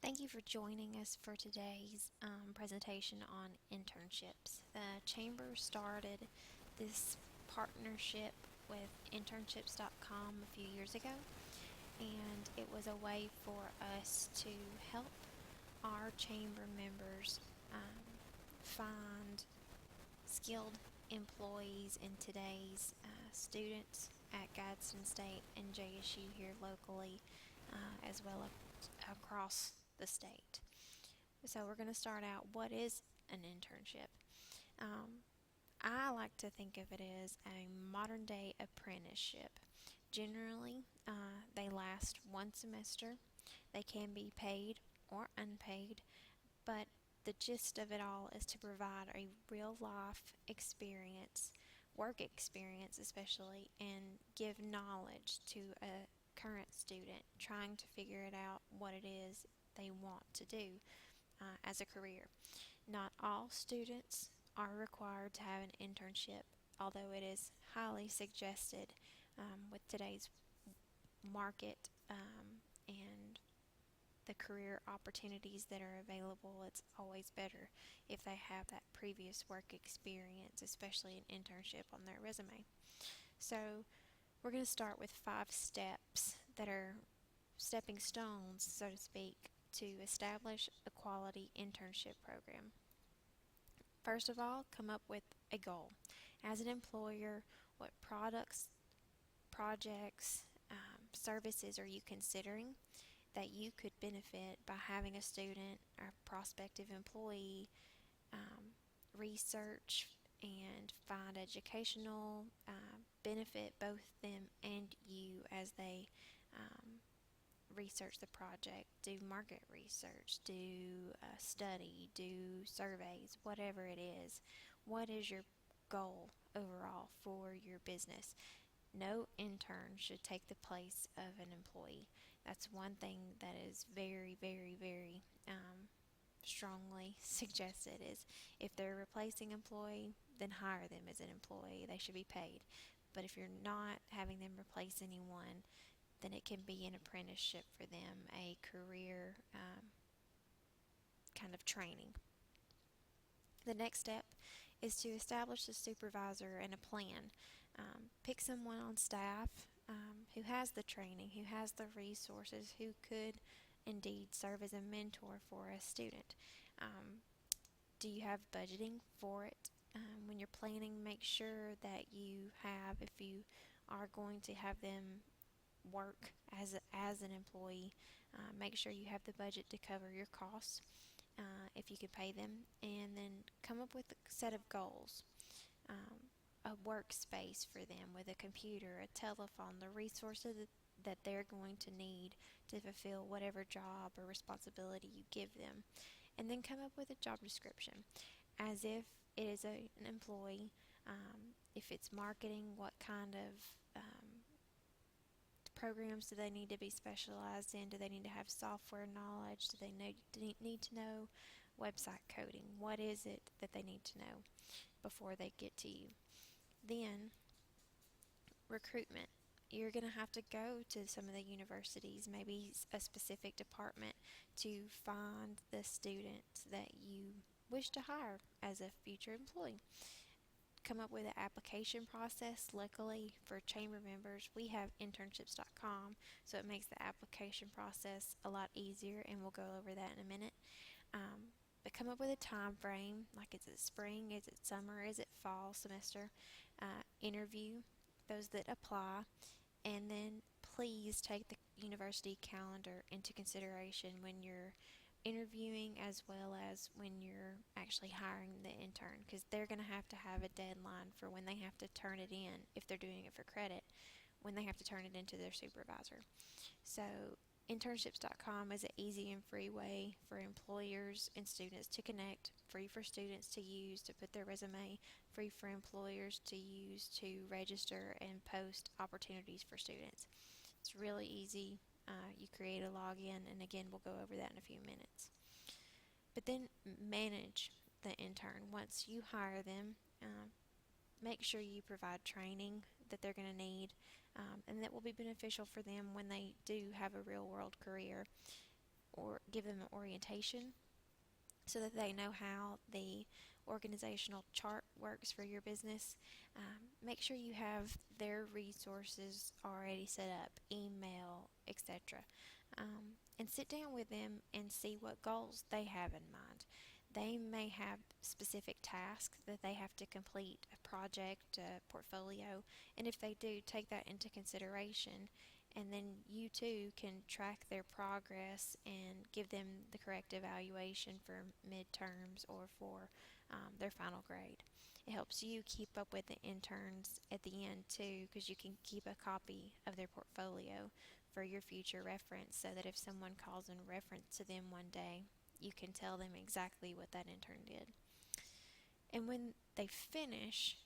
Thank you for joining us for today's presentation on internships. The Chamber started this partnership with Internships.com a few years ago, and it was a way for us to help our Chamber members find skilled employees in today's students at Gadsden State and JSU here locally, as well as across the state. So we're going to start out. What is an internship? Um, I like to think of it as a modern day apprenticeship. Generally, they last one semester. They can be paid or unpaid, but the gist of it all is to provide a real life experience, work experience especially, and give knowledge to a current student trying to figure it out what it is they want to do as a career. Not all students are required to have an internship, although it is highly suggested with today's market and the career opportunities that are available. It's always better if they have that previous work experience, especially an internship on their resume. So we're going to start with 5 steps that are stepping stones, so to speak, to establish a quality internship program. First of all, come up with a goal. As an employer, what products, projects, services are you considering that you could benefit by having a student or prospective employee research and find educational benefit both them and you as they research the project, do market research, do study, do surveys, whatever it is. What is your goal overall for your business? No intern should take the place of an employee. That's one thing that is very, very, very strongly suggested is if they're replacing employee, then hire them as an employee. They should be paid. But if you're not having them replace anyone, then it can be an apprenticeship for them, a career kind of training. The next step is to establish a supervisor and a plan. Pick someone on staff who has the training, who has the resources, who could indeed serve as a mentor for a student. Do you have budgeting for it? When you're planning, make sure that you have, if you are going to have them work as an employee, make sure you have the budget to cover your costs if you can pay them, and then come up with a set of goals. A workspace for them with a computer, a telephone, the resources that they're going to need to fulfill whatever job or responsibility you give them. And then come up with a job description as if it is an employee. If it's marketing, what kind of programs do they need to be specialized in? Do they need to have software knowledge? Do they need to know website coding? What is it that they need to know before they get to you? Then, recruitment. You're going to have to go to some of the universities, maybe a specific department, to find the students that you wish to hire as a future employee. Come up with an application process. Luckily for chamber members, we have Internships.com, so it makes the application process a lot easier, and we'll go over that in a minute. But come up with a time frame, like is it spring, is it summer, is it fall semester? Interview those that apply, and then please take the university calendar into consideration when you're interviewing as well as when you're actually hiring the intern, because they're going to have a deadline for when they have to turn it in, if they're doing it for credit, when they have to turn it into their supervisor. So Internships.com is an easy and free way for employers and students to connect, free for students to use to put their resume, free for employers to use to register and post opportunities for students. It's really easy. You create a login, and again, we'll go over that in a few minutes. But then manage the intern. Once you hire them, make sure you provide training that they're going to need and that will be beneficial for them when they do have a real world career. or give them an orientation so that they know how the organizational chart works for your business. Make sure you have their resources already set up, email, etc. And sit down with them and see what goals they have in mind. They may have specific tasks that they have to complete, a project, a portfolio, and if they do, take that into consideration. And then you too can track their progress and give them the correct evaluation for midterms or for their final grade. It helps you keep up with the interns at the end too, because you can keep a copy of their portfolio for your future reference so that if someone calls in reference to them one day, you can tell them exactly what that intern did. And when they finish,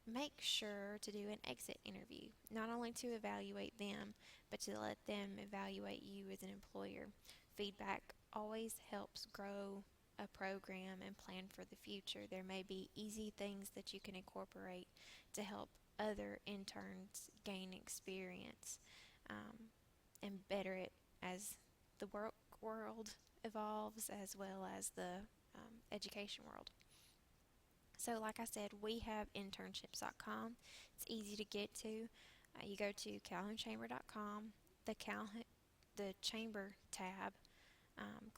make sure to do an exit interview, not only to evaluate them, but to let them evaluate you as an employer. Feedback always helps grow a program and plan for the future. There may be easy things that you can incorporate to help other interns gain experience and better it as the work world evolves as well as the education world. So like I said, we have internships.com. It's easy to get to. You go to calhounchamber.com, the chamber tab,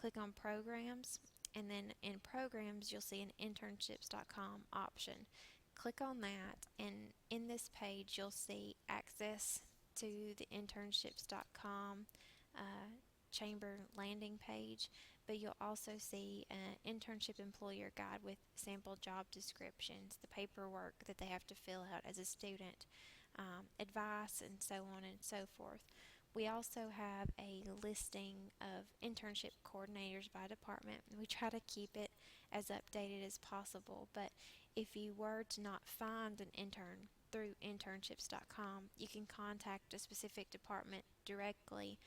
click on programs, and then in programs you'll see an internships.com option. Click on that, and in this page you'll see access to the internships.com chamber landing page, but you'll also see an internship employer guide with sample job descriptions, the paperwork that they have to fill out as a student, advice, and so on and so forth. We also have a listing of internship coordinators by department. We try to keep it as updated as possible, but if you were to not find an intern through internships.com, you can contact a specific department directly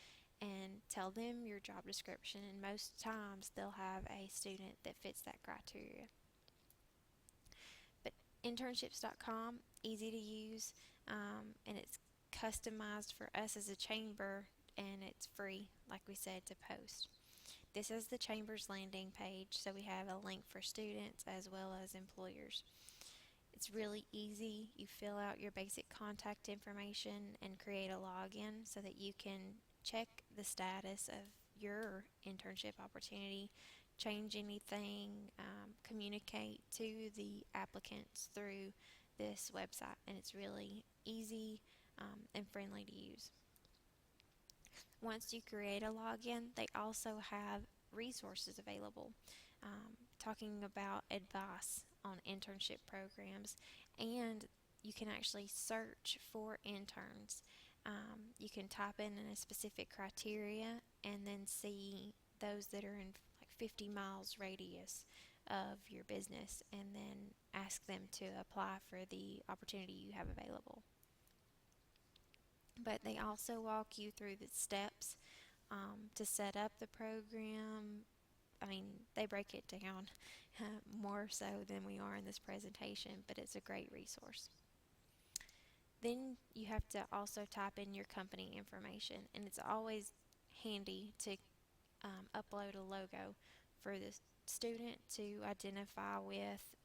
and tell them your job description, and most times they'll have a student that fits that criteria. But internships.com, easy to use, and it's customized for us as a chamber, and it's free, like we said, to post. This is the chamber's landing page, so we have a link for students as well as employers. It's really easy. You fill out your basic contact information and create a login so that you can check the status of your internship opportunity, change anything, communicate to the applicants through this website, and it's really easy and friendly to use. Once you create a login, they also have resources available talking about advice on internship programs, and you can actually search for interns. You can type in a specific criteria and then see those that are in like 50 miles radius of your business, and then ask them to apply for the opportunity you have available. But they also walk you through the steps to set up the program. I mean, they break it down more so than we are in this presentation, but it's a great resource. Then you have to also type in your company information, and it's always handy to upload a logo for the student to identify with,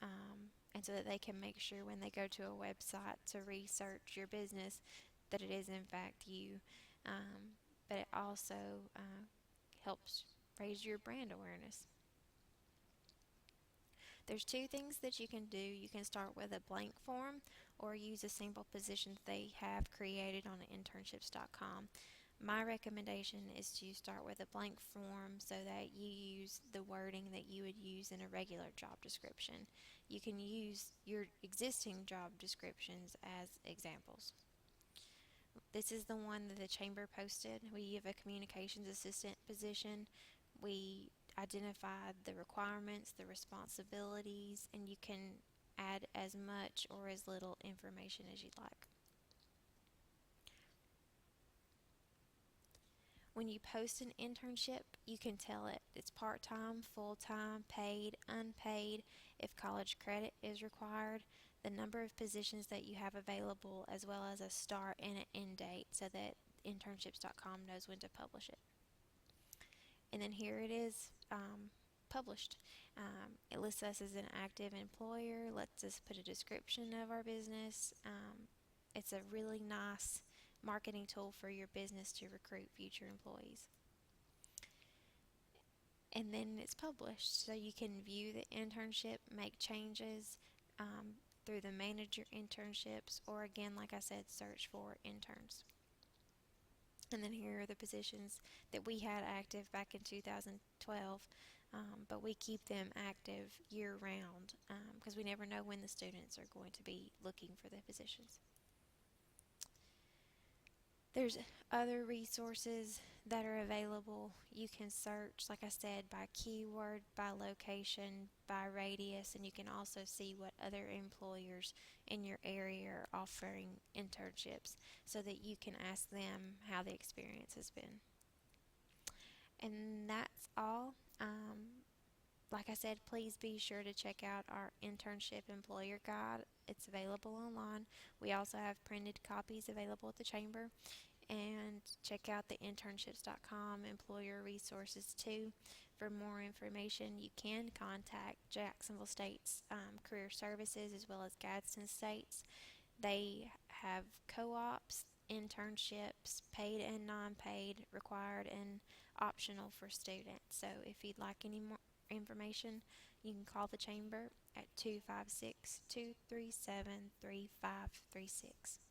and so that they can make sure when they go to a website to research your business that it is in fact you. But it also helps raise your brand awareness. There's two things that you can do. You can start with a blank form or use a sample position they have created on internships.com. My recommendation is to start with a blank form so that you use the wording that you would use in a regular job description. You can use your existing job descriptions as examples. This is the one that the chamber posted. We have a communications assistant position. We identified the requirements, the responsibilities, and you can add as much or as little information as you'd like. When you post an internship, you can tell it it's part-time, full-time, paid, unpaid, if college credit is required, the number of positions that you have available, as well as a start and an end date so that internships.com knows when to publish it. And then here it is, published. It lists us as an active employer, lets us put a description of our business. It's a really nice marketing tool for your business to recruit future employees. And then it's published, so you can view the internship, make changes through the manager internships, or again, like I said, search for interns. And then here are the positions that we had active back in 2012, but we keep them active year round because we never know when the students are going to be looking for the positions. There's other resources that are available. You can search, like I said, by keyword, by location, by radius, and you can also see what other employers in your area are offering internships so that you can ask them how the experience has been. And that's all. Like I said, please be sure to check out our internship employer guide. It's available online. We also have printed copies available at the chamber. And check out the internships.com employer resources too. For more information, you can contact Jacksonville State's Career Services as well as Gadsden State's. They have co-ops, internships, paid and non-paid, required and optional for students. So if you'd like any more information, you can call the chamber at 256-237-3536.